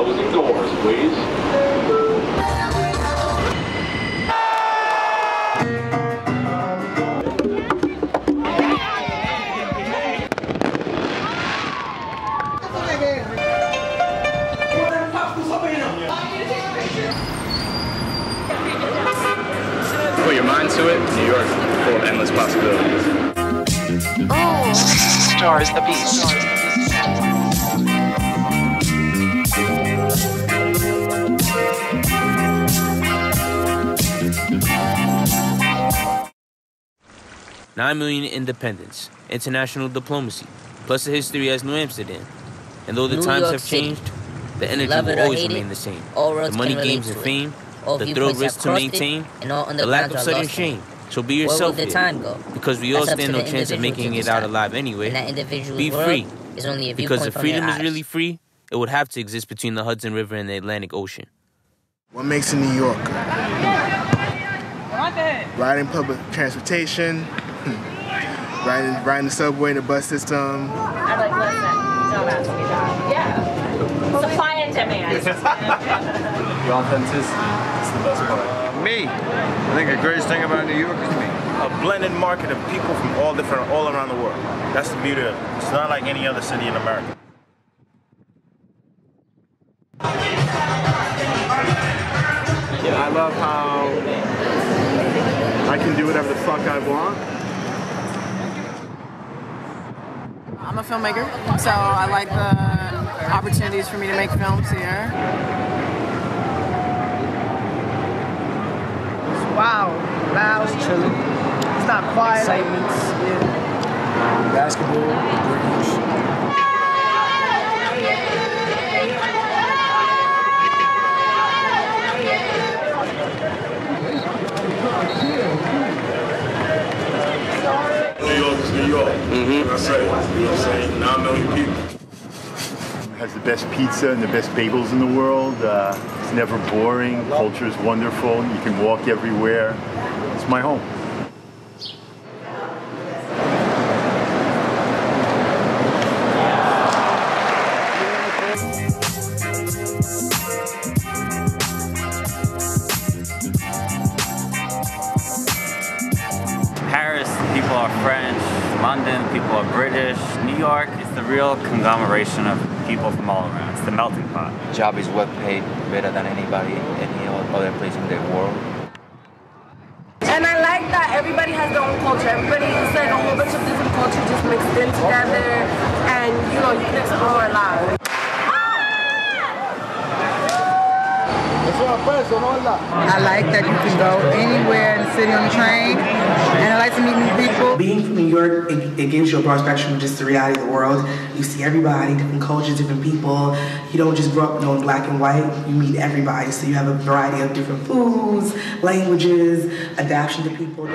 Closing doors, please. Put your mind to it, New York full of endless possibilities. Oh. Stars the Beast. 9 million independents, international diplomacy, plus a history as New Amsterdam. And though the times have changed, the energy will always remain the same. The money, games, and fame, the thrill, risk to maintain, the lack of sudden shame. So be yourself here, because we all stand no chance of making it out alive anyway. Be free, because if freedom is really free, it would have to exist between the Hudson River and the Atlantic Ocean. What makes a New Yorker? Riding public transportation, riding the subway and the bus system. I'd like, listen, don't ask me that. Yeah. Supply and demand. The authenticity, it's the best part. Me. I think the greatest thing about New York is me. A blended market of people from all around the world. That's the beauty of it. It's not like any other city in America. I love how I can do whatever the fuck I want. I'm a filmmaker, so I like the opportunities for me to make films here. Wow, loud, chilling. It's not quiet. Excitement, yeah. Basketball, New York is New York. I say, you know what I'm saying? 9 million people. It has the best pizza and the best bagels in the world. It's never boring. Culture is wonderful. You can walk everywhere. It's my home. Paris, people are French. London, people are British. New York is the real conglomeration of people from all around. It's the melting pot. Job is well paid, better than anybody, any other place in the world. And I like that everybody has their own culture. Everybody is like a whole bunch of different cultures just mixed in together, and you know, you can explore a lot. I like that you can go anywhere in the city on the train, and I like to meet new people. Being from New York, it gives you a broad spectrum of just the reality of the world. You see everybody, different cultures, different people. You don't just grow up knowing black and white, you meet everybody. So you have a variety of different foods, languages, adaptation to people.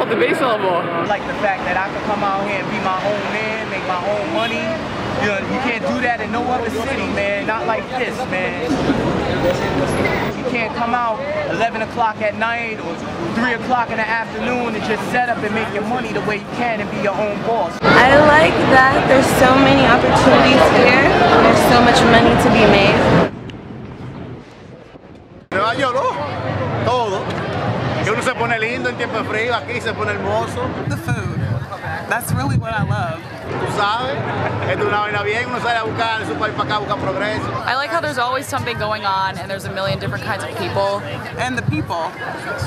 The base level. I like the fact that I can come out here and be my own man, make my own money. You know, you can't do that in no other city, man. Not like this, man. You can't come out 11 o'clock at night or 3 o'clock in the afternoon and just set up and make your money the way you can and be your own boss. I like that there's so many opportunities here. There's so much money to be made. Nueva York, todo. Que uno se pone lindo en tiempo de frío, aquí se pone hermoso. The food. That's really what I love. Tú sabes, esto es una vaina bien, uno sale a buscar de su país para acá, buscar progreso. I like how there's always something going on and there's a million different kinds of people. And the people.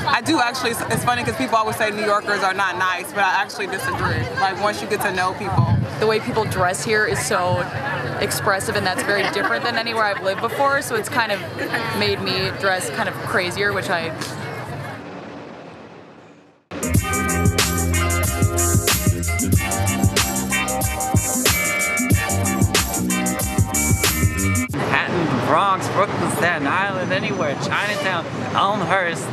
I do actually, it's funny because people always say New Yorkers are not nice, but I actually disagree. Like once you get to know people. The way people dress here is so expressive, and that's very different than anywhere I've lived before, so it's kind of made me dress kind of crazier, which I... Bronx, Brooklyn, Staten Island, anywhere, Chinatown, Elmhurst,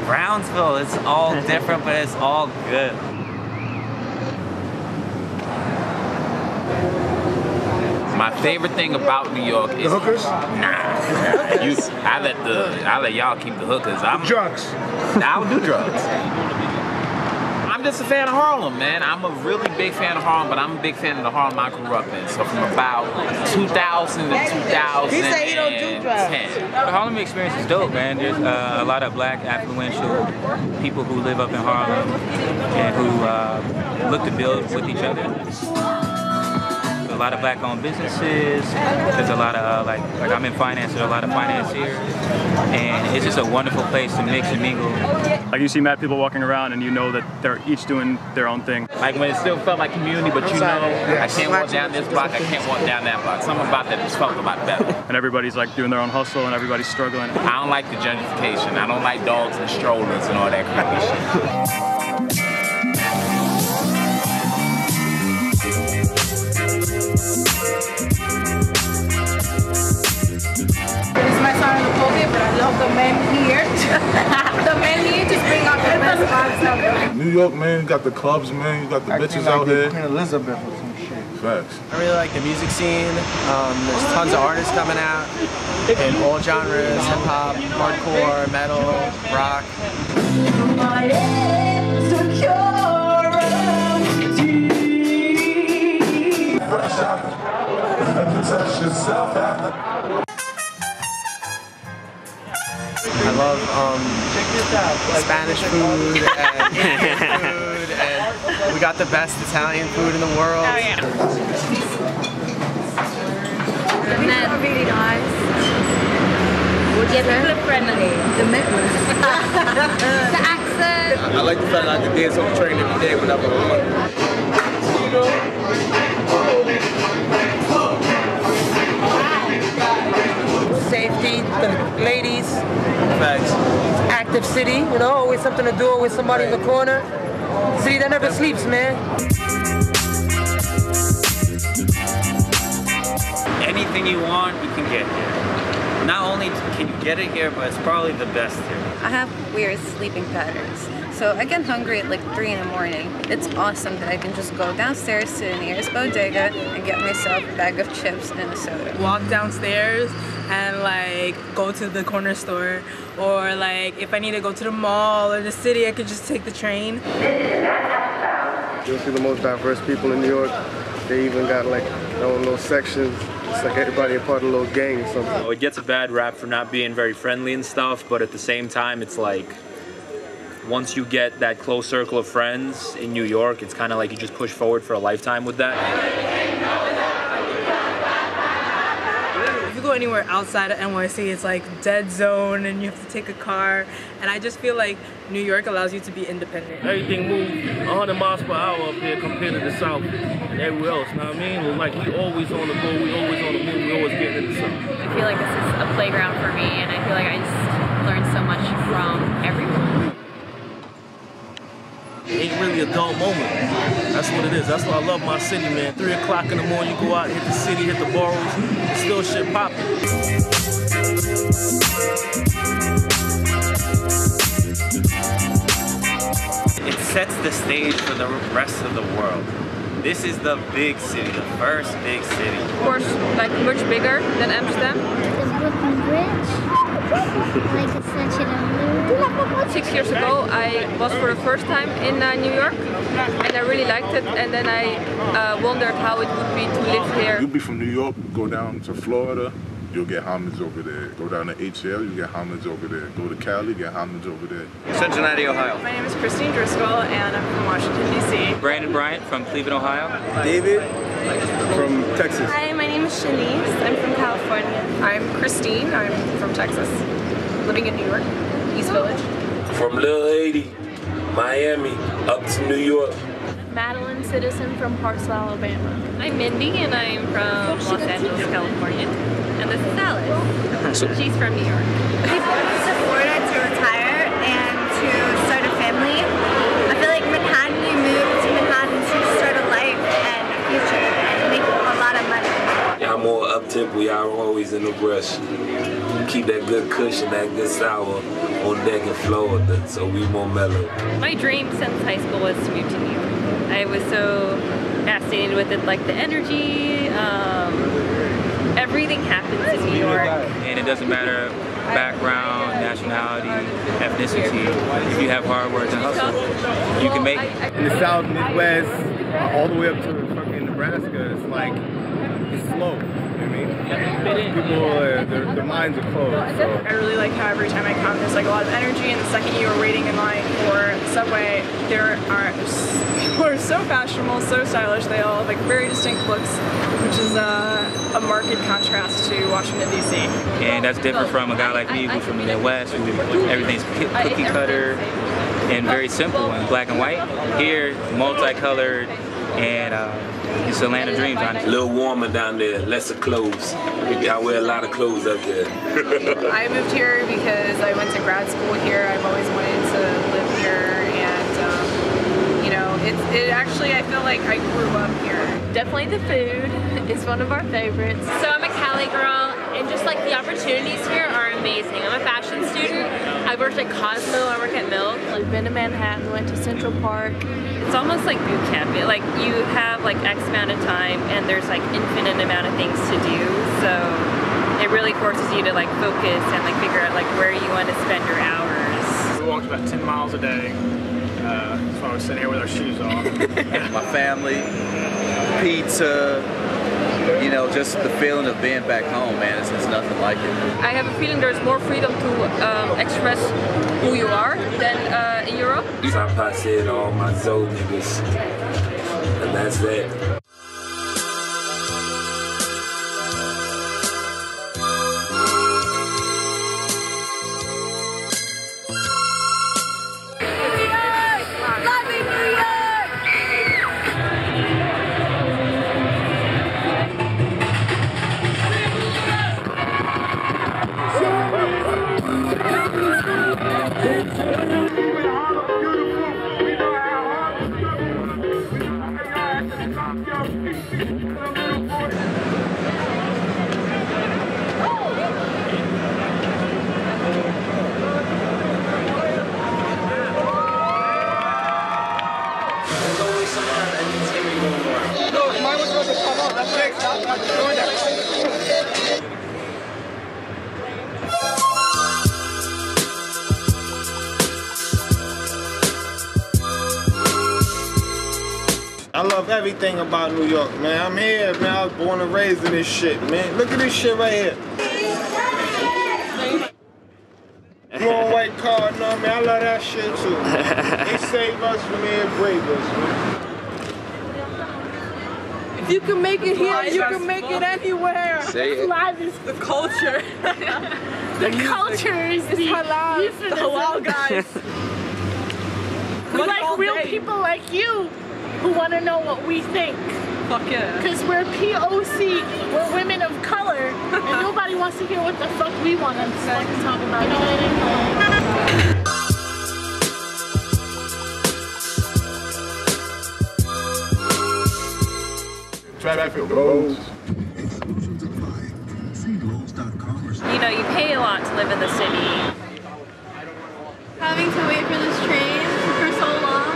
Brownsville, it's all different, but it's all good. My favorite thing about New York is the hookers. Nah, I let y'all keep the hookers. Drugs. I'll do drugs. I'm I'm just a fan of Harlem, man. I'm a really big fan of Harlem, but I'm a big fan of the Harlem I grew up in. So from about 2000 to 2010. The Harlem experience is dope, man. There's a lot of black, affluential people who live up in Harlem and who look to build with each other. A lot of black-owned businesses. There's a lot of like I'm in finance. There's a lot of financiers, and it's just a wonderful place to mix and mingle. Like you see mad people walking around, and you know that they're each doing their own thing. Like when it still felt like community, but you know, I can't walk down this block, I can't walk down that block. Something about that just felt a lot better. And everybody's like doing their own hustle, and everybody's struggling. I don't like the gentrification. I don't like dogs and strollers and all that creepy shit. This might sound inappropriate, but I love the men here. The men here just bring out the best vibes out. New York, man, you got the clubs, man, you got the bitches out here. Queen Elizabeth or some shit. Facts. I really like the music scene. There's tons of artists coming out in all genres: hip hop, hardcore, metal, rock. I love Spanish food and Indian food, and we got the best Italian food in the world. Oh, yeah. The men are really nice. Yeah, people are friendly. The men. The accent. I like the fact that I can dance on the train every day whenever I want. Safety, the ladies. Facts. Active city, you know, always something to do, always somebody in the corner. City that never sleeps, man. Anything you want, you can get here. Not only can you get it here, but it's probably the best here. I have weird sleeping patterns. So I get hungry at like 3 in the morning. It's awesome that I can just go downstairs to the nearest bodega and get myself a bag of chips and a soda. Walk downstairs and like go to the corner store, or like if I need to go to the mall or the city, I could just take the train. You'll see the most diverse people in New York. They even got like their own little sections. It's like everybody a part of a little gang or something. It gets a bad rap for not being very friendly and stuff, but at the same time, it's like once you get that close circle of friends in New York, it's kind of like you just push forward for a lifetime with that. If you go anywhere outside of NYC, it's like dead zone and you have to take a car. And I just feel like New York allows you to be independent. Everything moves 100 miles per hour up here compared to the South and everywhere else, you know what I mean? Like we always on the go, we always on the move, we always getting into something. I feel like this is a playground for me, and I feel like I just learned so much from everyone. Ain't really a dull moment. That's what it is. That's why I love my city, man. 3 o'clock in the morning, you go out, hit the city, hit the boroughs, it's still shit popping. It sets the stage for the rest of the world. This is the big city, the first big city. Of course, like much bigger than Amsterdam. The Brooklyn Bridge. Like it's such an allure. 6 years ago, I was for the first time in New York, and I really liked it. And then I wondered how it would be to live here. You'll be from New York, go down to Florida, you'll get homage over there. Go down to HL, you get homage over there. Go to Cali, get homage over there. Cincinnati, Ohio. My name is Christine Driscoll, and I'm from Washington, D.C. Brandon Bryant from Cleveland, Ohio. David from Texas. Hi, my name is Shanice. I'm from California. I'm Christine. I'm from Texas, living in New York, East Village. From Little Haiti, Miami, up to New York. Madeline Citizen from Hartsville, Alabama. I'm Mindy, and I'm from Los Angeles, California. And this is Alice. She's from New York. People moved to Florida to retire and to start a family. I feel like Manhattan, you move to Manhattan to start a life and a future and make a lot of money. Y'all more up-tempo, y'all always in the rush. Keep that good cushion, that good sour on deck in Florida, so we more mellow. My dream since high school was to move to New York. I was so fascinated with it, like the energy, Everything happens in New York. And it doesn't matter background, nationality, ethnicity. If you have hard work and hustle, you can make it. In the South, Midwest, all the way up to fucking Nebraska, it's like, it's slow. You know what I mean? People, their minds are closed. So. I really like how every time I come, there's like a lot of energy, and the second you are waiting in line for Subway, there are people are so fashionable, so stylish. They all have like very distinct looks, which is a marked contrast to Washington, D.C. And that's different from a guy like me who's from the Midwest, who everything's cookie cutter and very simple and black and white. Here, multicolored, and it's a land of dreams, honestly. A little warmer down there, lesser clothes. I wear a lot of clothes up there. I moved here because I went to grad school here. I've always wanted to live here, and you know, it actually, I feel like I grew up here. Definitely the food is one of our favorites. So I'm a Cali girl, and just like the opportunities here are amazing. I'm a fashion student. I worked at Cosmo, I work at Milk. I've been to Manhattan, went to Central Park. It's almost like boot camp. Like you have like X amount of time, and there's like infinite amount of things to do. So it really forces you to like focus and like figure out like where you want to spend your hours. We walked about 10 miles a day. That's why we're sitting here with our shoes on. My family, pizza, you know, just the feeling of being back home, man, it's nothing like it. I have a feeling there's more freedom to express who you are than in Europe. I said all my Zoe niggas, and that's that. I love everything about New York, man. I'm here, man. I was born and raised in this shit, man. Look at this shit right here. Blue and white car, you know what I mean? I love that shit too. They save us from here, brave us, man. If you can make it here, you can make it anywhere. Say it. Live is the culture. The culture is the halal. The halal guys. We like real people like you who want to know what we think. Fuck yeah. Because we're POC, we're women of color, and nobody wants to hear what the fuck we want to fucking talk about. You know what I mean? Traffic roads. You know, you pay a lot to live in the city. Having to wait for this train for so long.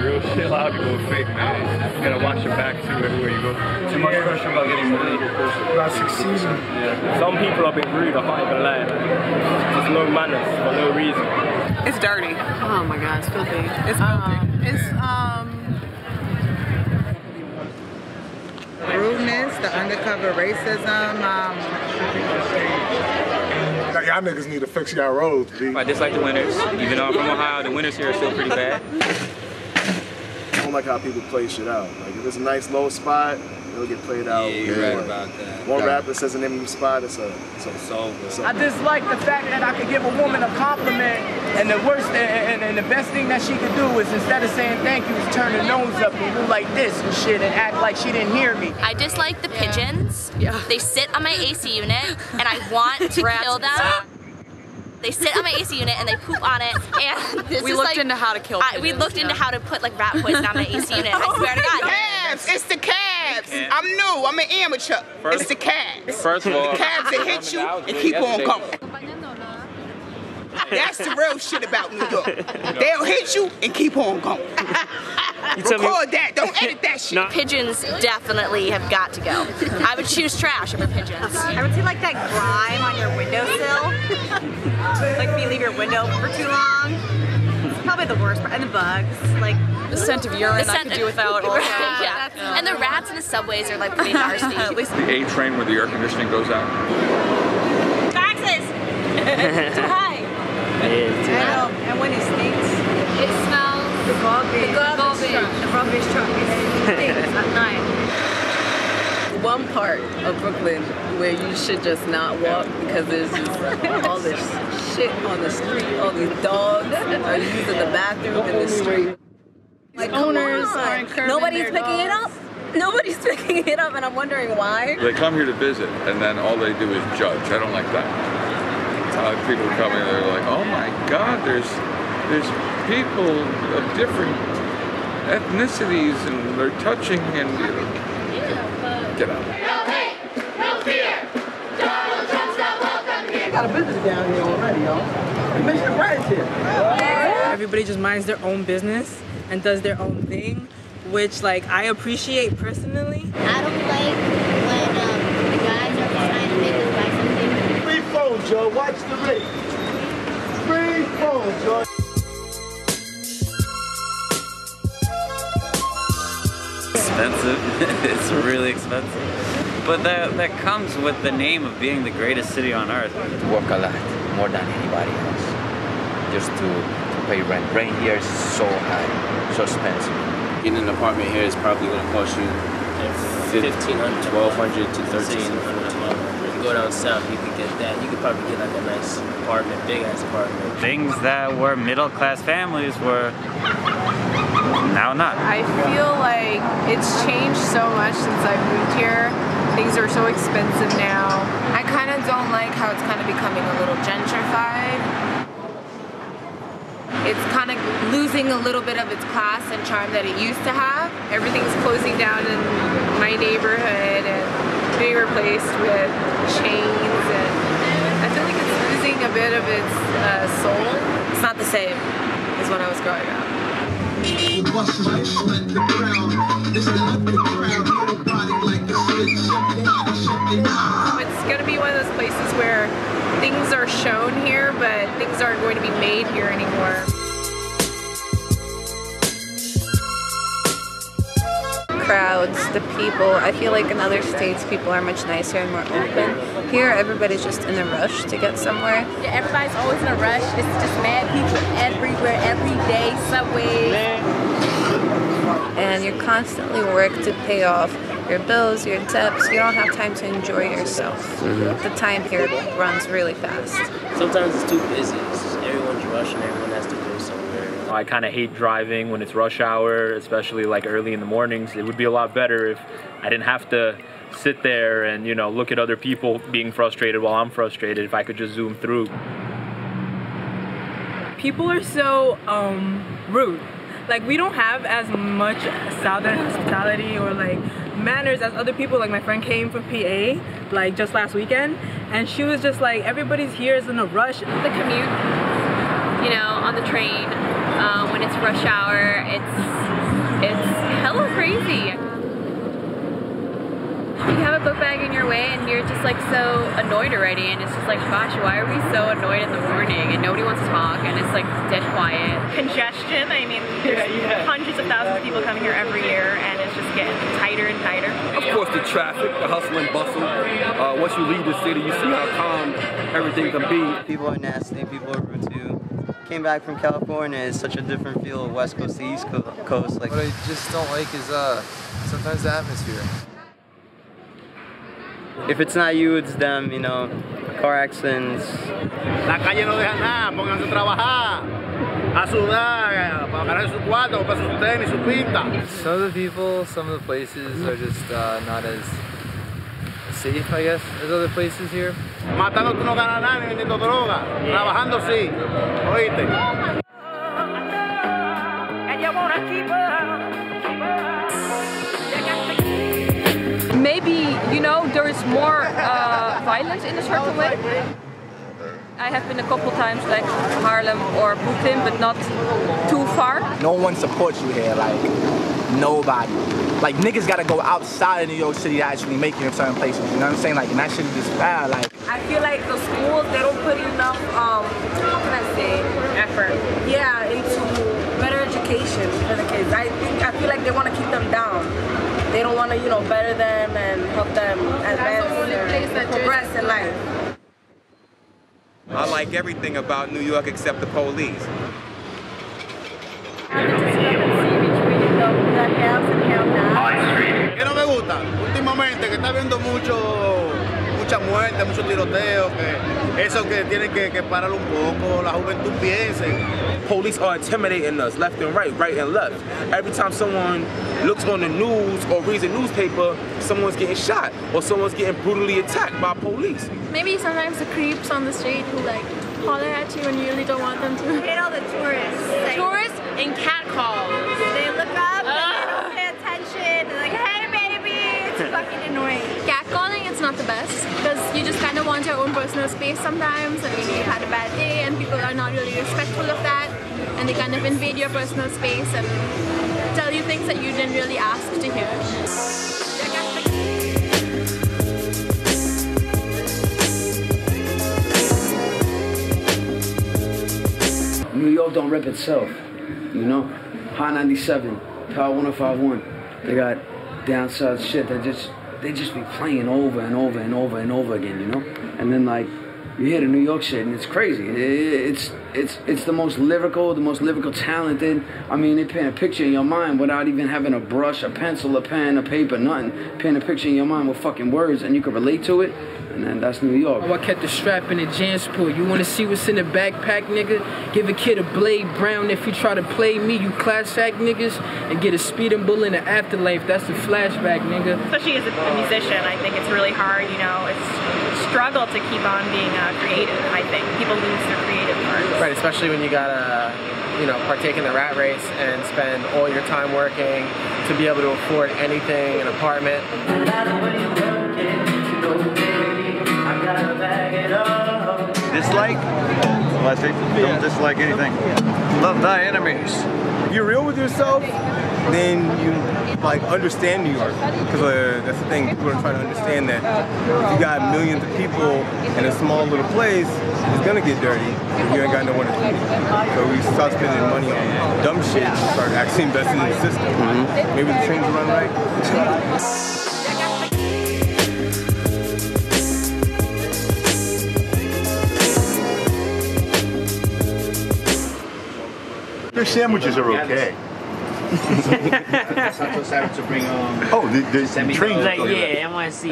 Real shit, a lot of people are fake, man. You gotta watch your back too everywhere you go. Too much pressure about getting money. About succeeding. Yeah. Some people have been rude, I can't even lie. There's no manners for no reason. It's dirty. Oh my god, it's filthy. It's filthy. Rudeness, the undercover racism. Y'all niggas need to fix y'all roads, B. I dislike the winters. Even though I'm from Ohio, the winters here are still pretty bad. I don't like how people play shit out. Like if it's a nice low spot, it'll get played out. Yeah, you're right about that. One rapper says the name of the spot, it's over. I dislike the fact that I could give a woman a compliment, and the worst and the best thing that she could do is instead of saying thank you, is turn her nose up and do like this and shit and act like she didn't hear me. I dislike the pigeons. Yeah. They sit on my AC unit, and I want to kill them. They sit on my AC unit and they poop on it, and this we is looked like, into how to kill pigeons. we looked into how to put like rat poison on my AC unit. I swear to God. Cabs, it's the cabs. I'm new, I'm an amateur. It's the cabs. First of all, the cabs that hit you and keep on coming. That's the real shit about New York. They'll hit you and keep on going. Record that. Don't edit that shit. Pigeons definitely have got to go. I would choose trash over pigeons. I would see like that grime on your windowsill. Like if you leave your window for too long. It's probably the worst part. And the bugs. Like the scent of urine I could do without. Yeah. And the rats in the subways are like pretty nasty. At least the A train where the air conditioning goes out. Taxes! Too high. It is too high. I know. And when it stinks. It smells. The garbage truck stinks at night. One part of Brooklyn where you should just not walk because there's just all this shit on the street. All these dogs are using the bathroom in the street. Like owners, nobody's picking it up. Nobody's picking it up, and I'm wondering why. They come here to visit, and then all they do is judge. I don't like that. People come in, they're like, "Oh my God, there's people of different ethnicities, and they're touching, and you know, get out." No fear. Donald Trump's not welcome here. We got a business down here already, y'all. Mr. Brad's here. Everybody just minds their own business and does their own thing, which like I appreciate personally. I don't like when the guys are trying to make us buy something. Free phone, Joe. Watch the race. Free phone, Joe. Expensive. It's really expensive. But that comes with the name of being the greatest city on earth. Work a lot, more than anybody else, just to pay rent. Rent here is so high, so expensive. Getting an apartment here is probably going to cost you $1,500, $1,200 to $1,300 a month. If you go down south, you could get that. You could probably get like a nice apartment, big ass apartment. Things that were middle class families were now not. I feel like it's changed so much since I moved here. Things are so expensive now. I kind of don't like how it's kind of becoming a little gentrified. It's kind of losing a little bit of its class and charm that it used to have. Everything's closing down in my neighborhood and being replaced with chains, and I feel like it's losing a bit of its soul. It's not the same as when I was growing up. It's going to be one of those places where things are shown here, but things aren't going to be made here anymore. Crowds, the people. I feel like in other states people are much nicer and more open. Here everybody's just in a rush to get somewhere. Yeah, everybody's always in a rush. It's just mad people everywhere, every day, subways. And you're constantly work to pay off your bills, your debts. You don't have time to enjoy yourself. The time here runs really fast. Sometimes it's too busy. Everyone's rushing, everyone has to go somewhere. I kind of hate driving when it's rush hour, especially like early in the mornings. It would be a lot better if I didn't have to sit there and, you know, look at other people being frustrated while I'm frustrated, if I could just zoom through. People are so rude. Like, we don't have as much Southern hospitality or like manners as other people. Like, my friend came from PA like just last weekend, and she was just like, everybody's here is in a rush. The commute, you know, on the train, when it's rush hour, it's hella crazy. You have a book bag in your way and you're just like so annoyed already, and it's just like, gosh, why are we so annoyed in the morning and nobody wants to talk and it's like dead quiet. Congestion, I mean, there's hundreds of thousands of people coming here every year and it's just getting tighter and tighter. Of course, the traffic, the hustle and bustle. Once you leave the city, you see how calm everything can be. People are nasty, people are rude too. Came back from California, it's such a different feel of West Coast to East Coast. Like, what I just don't like is sometimes the atmosphere. If it's not you, it's them, you know, car accidents. La calle no deja nada, pónganse a trabajar, a sudar, para ganar su cuarto, para sus tenis, su pinta. Some of the people, some of the places are just not as safe, I guess, as other places here. Matando tú no ganas nada, ni vendiendo droga. Trabajando sí, oíste. And you wanna keep up. Maybe, you know, there is more violence in a certain way. I have been a couple times like Harlem or Brooklyn, but not too far. No one supports you here, like nobody. Like niggas gotta go outside of New York City to actually make it in certain places. You know what I'm saying? Like, and that shit is just bad. Like, I feel like the schools, they don't put enough, how can I say, effort. Yeah, into better education for the kids. I feel like they want to keep them down. They don't want to, you know, better them and help them advance and progress in life. I like everything about New York except the police. ¿Qué no me gusta? Últimamente que está habiendo mucha muerte, mucho tiroteo, que eso que tienen que parar un poco, la juventud piense. Police are intimidating us left and right and left. Every time someone looks on the news or reads a newspaper, someone's getting shot or someone's getting brutally attacked by police. Maybe sometimes the creeps on the street who like holler at you and you really don't want them to. I hate all the tourists. Like, tourists and catcalls. They look up and they don't pay attention. They're like, hey baby, it's fucking annoying. Catcalling, it's not the best because you just kind of want your own personal space sometimes and maybe you had a bad day and people are not really respectful of that and they kind of invade your personal space and tell you things that you didn't really ask to hear. New York don't rep itself, you know? High 97, Power 1051, they got down south shit that they just be playing over and over and over and over again, you know? And then like, you hear the New York shit and it's crazy. It's the most lyrical, talented. I mean, they paint a picture in your mind without even having a brush, a pencil, a pen, a paper, nothing. Paint a picture in your mind with fucking words and you can relate to it. And then that's New York. Oh, I kept the strap in the jams pool. You wanna see what's in the backpack, nigga? Give a kid a blade brown if you try to play me, you class act niggas, and get a speeding bull in the afterlife. That's the flashback, nigga. Especially as a musician, I think it's really hard, you know, it's a struggle to keep on being creative, I think. People lose their creative parts. Right, especially when you gotta, you know, partake in the rat race and spend all your time working to be able to afford anything, an apartment. Dislike? Don't dislike anything. Love thy enemies. If you're real with yourself, then you like understand New York. Because that's the thing, people are trying to understand that if you got millions of people in a small little place, it's gonna get dirty if you ain't got nowhere to be. So we start spending money on dumb shit and start actually investing in the system. Maybe the trains will run right. Their sandwiches are okay. to bring oh, the trains. Like, yeah, NYC.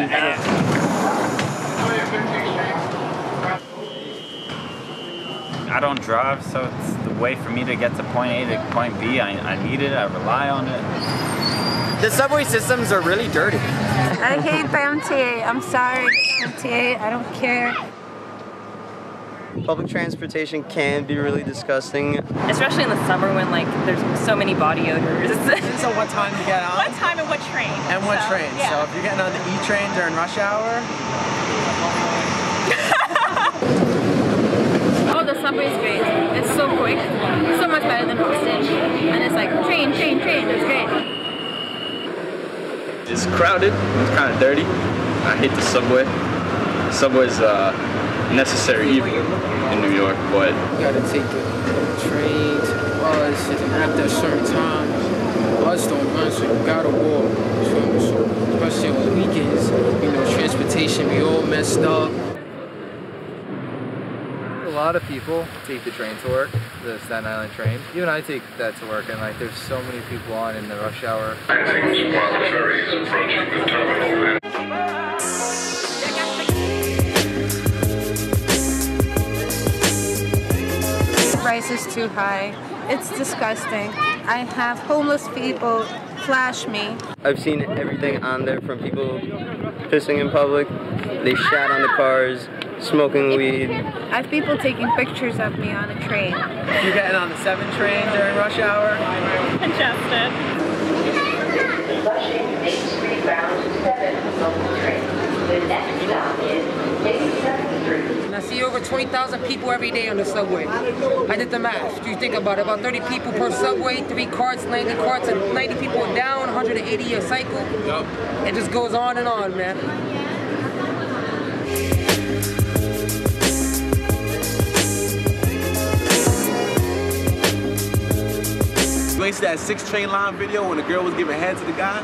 I don't drive, so it's the way for me to get to point A to point B. I need it, I rely on it. The subway systems are really dirty. I hate the MTA. I'm sorry, MTA. I don't care. Public transportation can be really disgusting. Especially in the summer when like there's so many body odors. So what time do you get on? What time and what train? And what train? Yeah. So if you're getting on the E train during rush hour. Oh, the subway's great. It's so quick. So much better than Boston. And it's like train. It's great. It's crowded. It's kind of dirty. I hate the subway. The subway's necessary evil in New York, but you gotta take the train to the bus after a certain time. Bus don't run, so you gotta walk. So especially on the weekends, you know, transportation be all messed up. A lot of people take the train to work, the Staten Island train. Even I take that to work, and like there's so many people on in the rush hour. Price is too high. It's disgusting. I have homeless people flash me. I've seen everything on there from people pissing in public, they shat on the cars, smoking weed. I have people taking pictures of me on a train. You're getting on the 7 train during rush hour? Congested. And I see over 22 15,000 people every day on the subway. I did the math. Do you think about it? About 30 people per subway, 3 carts, 90 carts, and 90 people down, 180 a cycle. Yep. It just goes on and on, man. You ain't see that 6 train line video when the girl was giving head to the guy?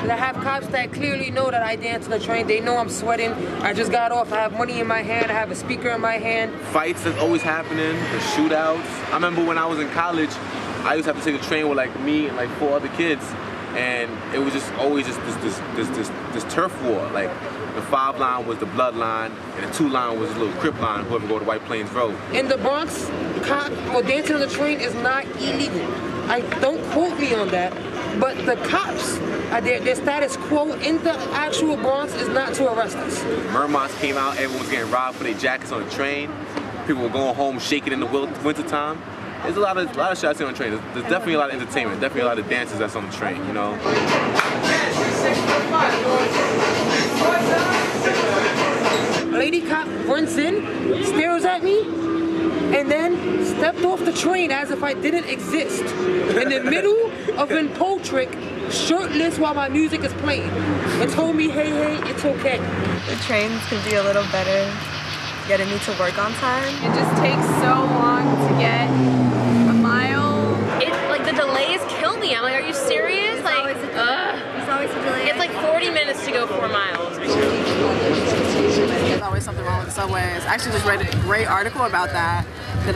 And I have cops that clearly know that I dance on the train. They know I'm sweating. I just got off. I have money in my hand. I have a speaker in my hand. Fights that's always happening, the shootouts. I remember when I was in college, I used to have to take a train with like me and like 4 other kids. And it was just always just this turf war. Like the 5 line was the blood line, and the 2 line was a little crip line, whoever go to White Plains Road. In the Bronx, dancing on the train is not illegal. Don't quote me on that, but the cops, their status quo in the actual Bronx is not to arrest us. Mermots came out, everyone was getting robbed for their jackets on the train. People were going home shaking in the wintertime. There's a lot of shots on the train. There's definitely a lot of entertainment, definitely a lot of dances that's on the train, you know? A lady cop runs in, stares at me, and then stepped off the train as if I didn't exist. In the middle of an pole trick, shirtless while my music is playing, and told me, hey, it's okay. The trains could be a little better getting me to work on time. It just takes so long to get a mile. Like the delays kill me. I'm like, are you serious? There's always a delay. It's like 40 minutes to go 4 miles. There's always something wrong with the subways. I actually just read a great article about that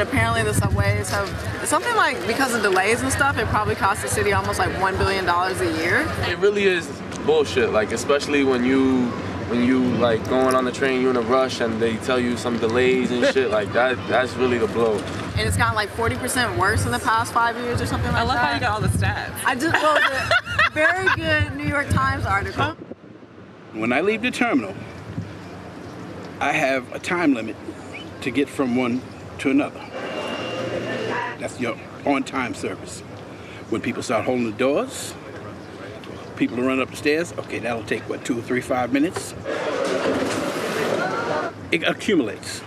apparently the subways have something like, because of delays and stuff, it probably costs the city almost like $1 billion a year. It really is bullshit, like especially when you like going on the train, you're in a rush and they tell you some delays and shit like that's really the blow. And it's gotten like 40% worse in the past 5 years or something like that. I love how you got all the stats. I just wrote a very good New York Times article. When I leave the terminal, I have a time limit to get from one to another. That's your on-time service. When people start holding the doors, people run up the stairs, okay, that'll take, what, 2 or 3, 5 minutes? It accumulates.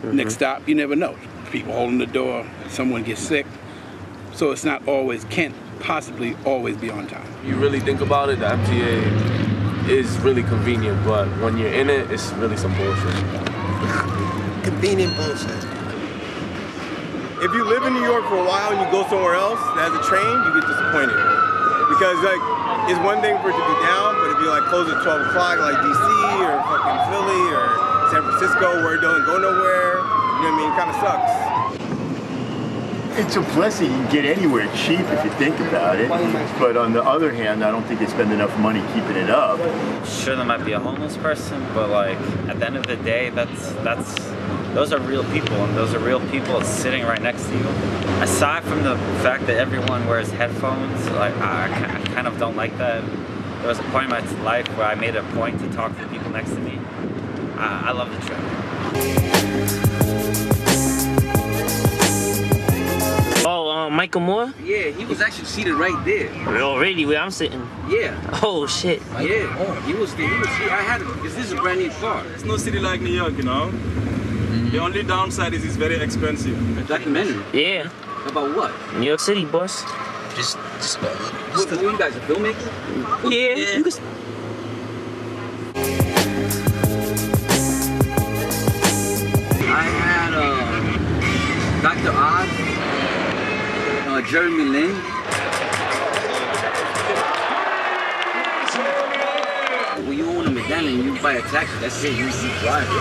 Next stop, you never know. People holding the door, someone gets sick. So it's not always, can't possibly always be on time. You really think about it, the MTA is really convenient, but when you're in it, it's really some bullshit. Convenient bullshit. If you live in New York for a while and you go somewhere else that has a train, you get disappointed. Because like, it's one thing for it to be down, but if you like close at 12 o'clock like DC or fucking Philly or San Francisco where it doesn't go nowhere, you know what I mean, it kind of sucks. It's a blessing. You can get anywhere cheap if you think about it. But on the other hand, I don't think they spend enough money keeping it up. Sure, there might be a homeless person, but like at the end of the day, those are real people, and those are real people sitting right next to you. Aside from the fact that everyone wears headphones, like I kind of don't like that. There was a point in my life where I made a point to talk to the people next to me. I love the trip. Oh, Michael Moore? Yeah, he was actually seated right there. Oh, really? Where I'm sitting? Yeah. Oh, shit. Yeah. He was here. I had it. This is a brand new car. It's no city like New York, you know? The only downside is it's very expensive. A documentary? Yeah. About what? New York City, boss. Just what, you guys a filmmaker? Yeah. You can... I had Dr. Oz. Jeremy Lin. When you own a medallion, you buy a taxi, that's it, you drive it.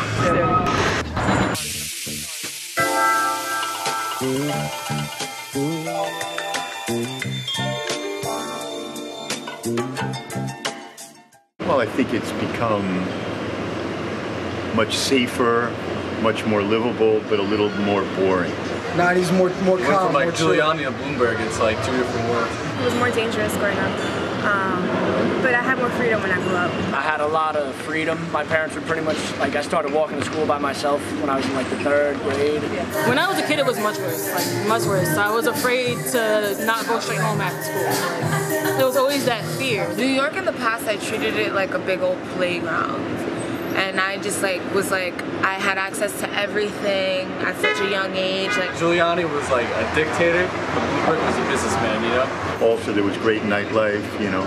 Well, I think it's become much safer, much more livable, but a little more boring. 90s more calm, from like Giuliani to Bloomberg, it's like 2 different worlds. It was more dangerous growing up, but I had more freedom when I grew up. I had a lot of freedom. My parents were pretty much, like, I started walking to school by myself when I was in like the 3rd grade. When I was a kid, it was much worse, like much worse. I was afraid to not go straight home after school. There was always that fear. New York in the past, I treated it like a big old playground. And I just like was like, I had access to everything at such a young age. Like Giuliani was like a dictator, but Bluebird was a businessman, you know? Also, there was great nightlife, you know.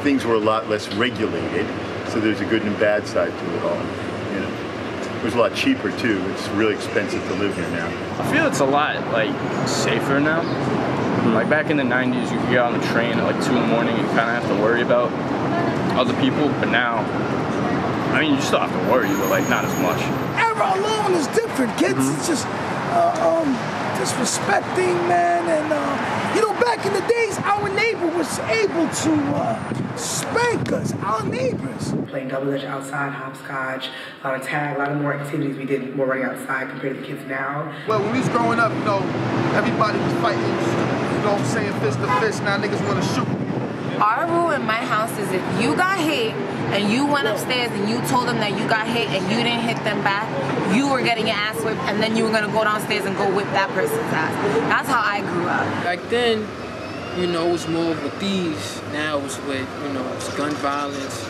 Things were a lot less regulated, so there's a good and bad side to it all, you know. It was a lot cheaper too. It's really expensive to live here now. I feel it's a lot like safer now. Like back in the 90s, you could get on the train at like 2 in the morning and kind of have to worry about other people, but now, I mean, you still have to worry, but like not as much. Era alone is different, kids. It's just disrespecting, man, and you know, back in the days, our neighbor was able to spank us, our neighbors. Playing double dutch outside, hopscotch, a lot of tag, a lot of more activities we did more running outside compared to the kids now. Well, when we was growing up, you know, everybody was fighting, you know what I'm saying, fist to fist. Now niggas want to shoot. Our rule in my house is if you got hit and you went upstairs and you told them that you got hit and you didn't hit them back, you were getting your ass whipped and then you were gonna go downstairs and go whip that person's ass. That's how I grew up. Back then, you know, it was more with thieves. Now it's with, you know, it's gun violence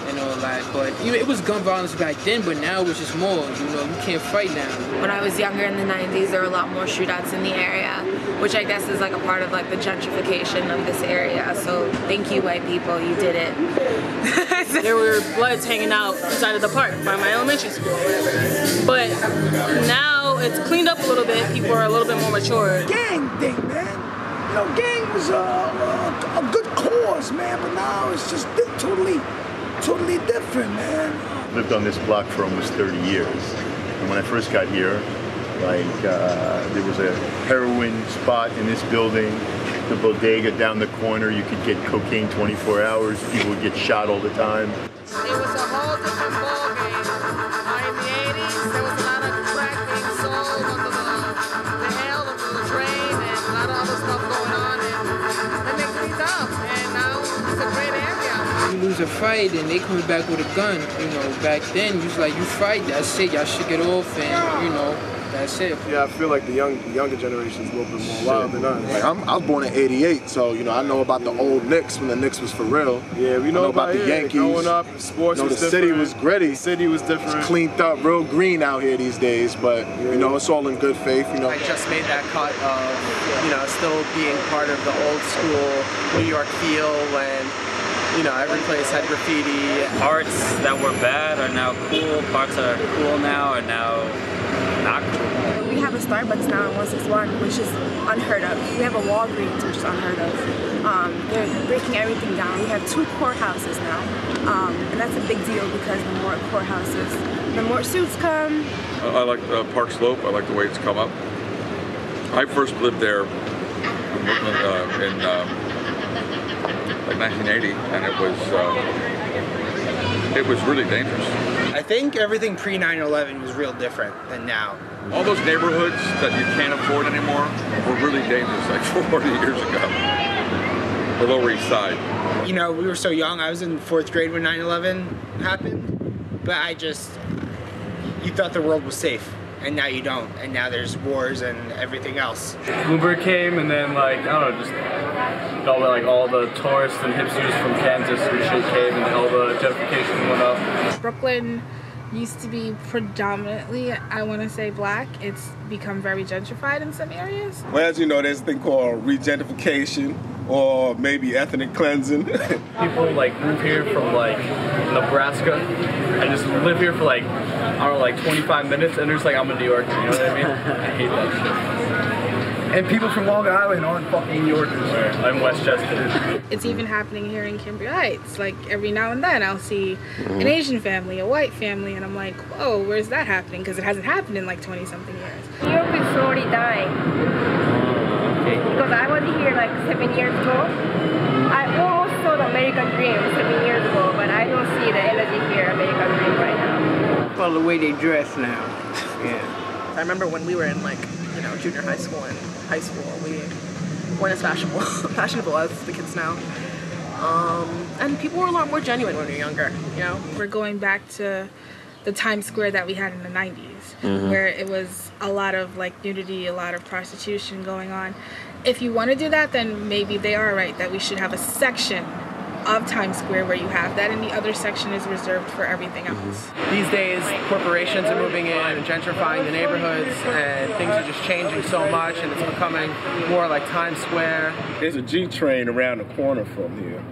and all that. But you know, it was gun violence back then, but now it's just more, you know, you can't fight now. When I was younger in the 90s, there were a lot more shootouts in the area, which I guess is like a part of like the gentrification of this area. So thank you, white people, you did it. There were bloods hanging out inside of the park by my elementary school or whatever. But now it's cleaned up a little bit. People are a little bit more mature. Gang thing, man. You know, gang was a good cause, man, but now it's just totally different, man. Lived on this block for almost 30 years. And when I first got here, like, there was a heroin spot in this building, the bodega down the corner, you could get cocaine 24 hours, people would get shot all the time. It was a whole different ballgame. In the 80s, there was a lot of crack being sold under the hell of the drain and a lot of other stuff going on, and it makes me dumb. And now it's a great area. You lose a fight and they coming back with a gun, you know, back then you was like, you fight, that's it, y'all should get off and, you know, that's it. Yeah, I feel like the younger generation is a little bit more wild than us. Like I was born in '88, so you know I know about the old Knicks when the Knicks was for real. Yeah, we know about the Yankees. Growing up, sports you know, was the city was gritty. The city was different. It's cleaned up, real green out here these days. But you know, it's all in good faith. You know, I just made that cut of you know still being part of the old school New York feel when. You know, every place had graffiti. Parts that were bad are now cool. Parts that are cool now are now not cool. We have a Starbucks now in 161, which is unheard of. We have a Walgreens, which is unheard of. They're breaking everything down. We have 2 courthouses now, and that's a big deal because the more courthouses, the more suits come. I like Park Slope. I like the way it's come up. I first lived there in Brooklyn like 1980, and it was really dangerous. I think everything pre 9/11 was real different than now. All those neighborhoods that you can't afford anymore were really dangerous like 40 years ago. The Lower East Side. You know, we were so young. I was in 4th grade when 9/11 happened, but you thought the world was safe. And now you don't, and now there's wars and everything else. Uber came, and then like, I don't know, just all the tourists and hipsters from Kansas and shit came, and all the gentrification went up. Brooklyn used to be predominantly, I want to say, black. It's become very gentrified in some areas. Well, as you know, there's a thing called regentrification or maybe ethnic cleansing. People like move here from like Nebraska and just live here for like, I don't know, like 25 minutes and they're just like, I'm a New Yorker, you know what I mean? I hate that shit. And people from Long Island aren't fucking New Yorkers. I'm Westchester. It's even happening here in Cambria Heights. Like every now and then I'll see an Asian family, a white family, and I'm like, whoa, where's that happening? Because it hasn't happened in like 20-something years. New York is slowly dying. Because I was here like 7 years ago. I almost saw the American dream 7 years ago, but I don't see the energy here, American dream right now. Well, the way they dress now. Yeah. I remember when we were in like, you know, junior high school and high school, we weren't as fashionable as the kids now. And people were a lot more genuine when we were younger, you know? We're going back to the Times Square that we had in the 90s, where it was a lot of like nudity, a lot of prostitution going on. If you want to do that, then maybe they are right that we should have a section of Times Square where you have that, and the other section is reserved for everything else. These days, corporations are moving in and gentrifying the neighborhoods, and things are just changing so much, and it's becoming more like Times Square. There's a G train around the corner from here,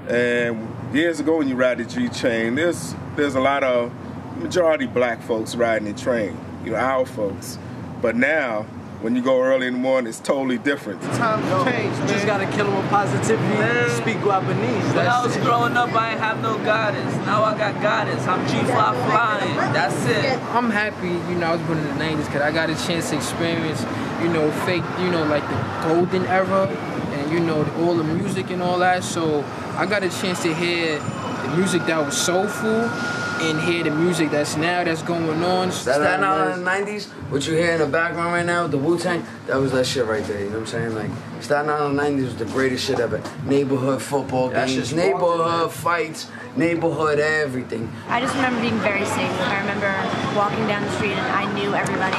and years ago when you ride the G train, there's a lot of majority black folks riding the train, you know, our folks. But now, when you go early in the morning, it's totally different. Times change, man. Just gotta kill them with positivity, speak Guapanese. When I was growing up, I didn't have no guidance. Now I got guidance. I'm G-Fly flying. That's it. I'm happy, you know, I was born in the 90s because I got a chance to experience, you know, fake, you know, like the golden era and, you know, all the music and all that. So I got a chance to hear the music that was soulful and hear the music that's going on. Staten Island in the 90s, what you hear in the background right now, the Wu-Tang, that was that shit right there, you know what I'm saying? Like, Staten Island in the 90s was the greatest shit ever. Neighborhood football games, neighborhood fights, neighborhood everything. I just remember being very safe. I remember walking down the street and I knew everybody.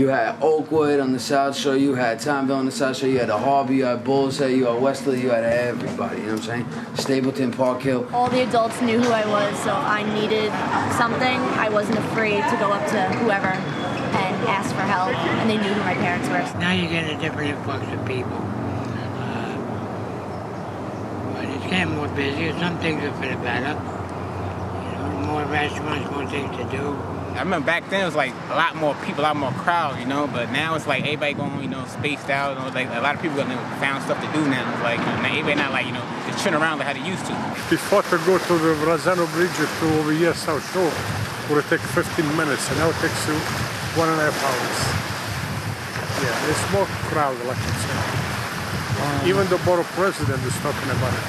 You had Oakwood on the South Shore, you had Townville on the South Shore, you had the Harbour, you had Bulls Head, you had Westwood, you had everybody, you know what I'm saying? Stapleton, Park Hill. All the adults knew who I was, so I needed something. I wasn't afraid to go up to whoever and ask for help, and they knew who my parents were. Now you're getting a different influx of people. But it's getting more busy. Some things are for the better. You know, more restaurants, more things to do. I remember back then it was like a lot more people, a lot more crowd, you know, but now it's like everybody going, you know, spaced out. You know, like a lot of people found stuff to do now. It's like, you know, everybody not like, you know, just chilling around like how they used to. Before to go to the Verrazano Bridge to over here South Shore, would take 15 minutes, and now it takes you 1.5 hours. Yeah, it's more crowded, like you said. Even the borough president is talking about it.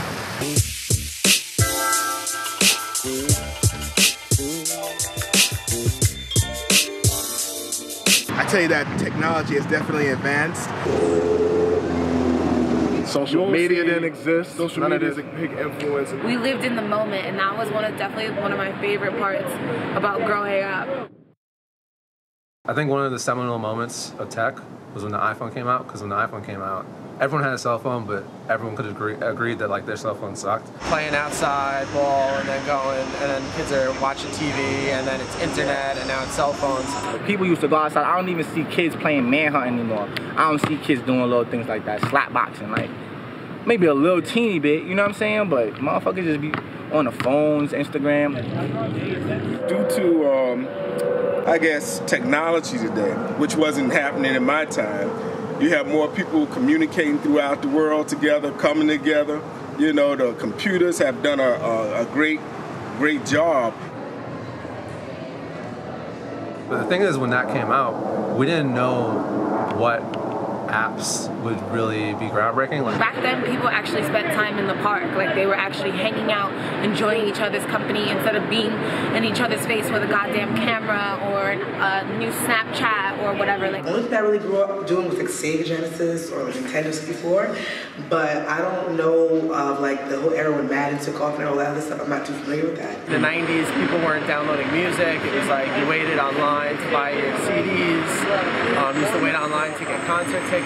I tell you that technology has definitely advanced. Social media didn't exist. Social media is a big influence. We lived in the moment, and that was definitely one of my favorite parts about growing up. I think one of the seminal moments of tech was when the iPhone came out, because when the iPhone came out, everyone had a cell phone, but everyone could agreed that like their cell phone sucked. Playing outside ball and then going, and then kids are watching TV, and then it's internet, and now it's cell phones. People used to go outside. I don't even see kids playing manhunt anymore. I don't see kids doing little things like that, slap boxing, like maybe a little teeny bit, you know what I'm saying? But motherfuckers just be on the phones, Instagram. Due to, I guess, technology today, which wasn't happening in my time, you have more people communicating throughout the world together, coming together. You know, the computers have done a great job. But the thing is, when that came out, we didn't know what apps would really be groundbreaking. Like, back then, people actually spent time in the park. Like, they were actually hanging out, enjoying each other's company instead of being in each other's face with a goddamn camera or a new Snapchat or whatever. Like, the only thing I really grew up doing was like Sega Genesis or like Nintendo 64, but I don't know of like the whole era when Madden took off and all that other stuff. I'm not too familiar with that. In the 90s, people weren't downloading music. It was like you waited online to buy your CDs. You used to wait online to get concert tickets.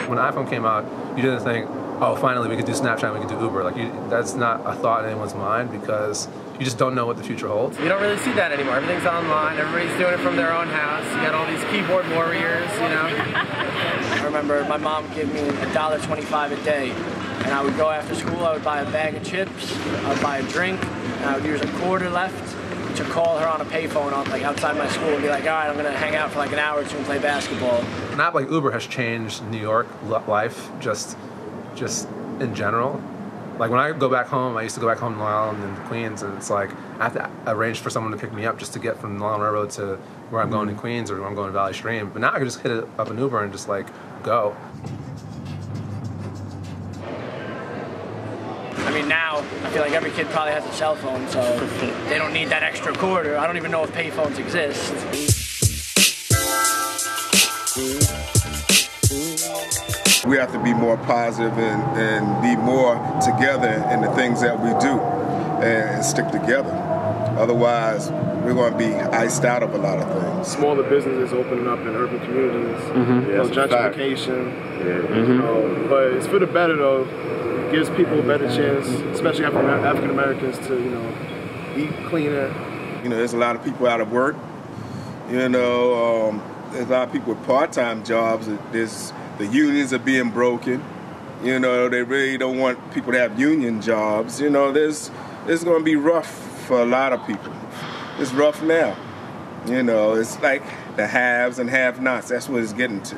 when the iPhone came out, you didn't think, oh, finally we could do Snapchat, we could do Uber. Like, that's not a thought in anyone's mind because you just don't know what the future holds. You don't really see that anymore. Everything's online. Everybody's doing it from their own house. You got all these keyboard warriors, you know. I remember my mom gave me $1.25 a day, and I would go after school. I would buy a bag of chips. I would buy a drink. And I would use a quarter left to call her on a payphone like outside my school and be like, all right, I'm gonna hang out for like an hour or two and play basketball. An app like Uber has changed New York life just in general. Like when I go back home, I used to go back home to Long Island and Queens, and it's like I have to arrange for someone to pick me up just to get from Long Island Railroad to where I'm going in Queens or where I'm going to Valley Stream. But now I can just hit it up an Uber and just like go. I mean, now I feel like every kid probably has a cell phone, so they don't need that extra quarter. I don't even know if payphones exist. We have to be more positive and be more together in the things that we do and stick together. Otherwise, we're going to be iced out of a lot of things. Smaller businesses opening up in urban communities, gentrification, but it's for the better though. gives people a better chance, especially African Americans, to eat cleaner. There's a lot of people out of work. There's a lot of people with part-time jobs. The unions are being broken. They really don't want people to have union jobs. It's going to be rough for a lot of people. It's rough now. It's like the haves and have-nots. That's what it's getting to.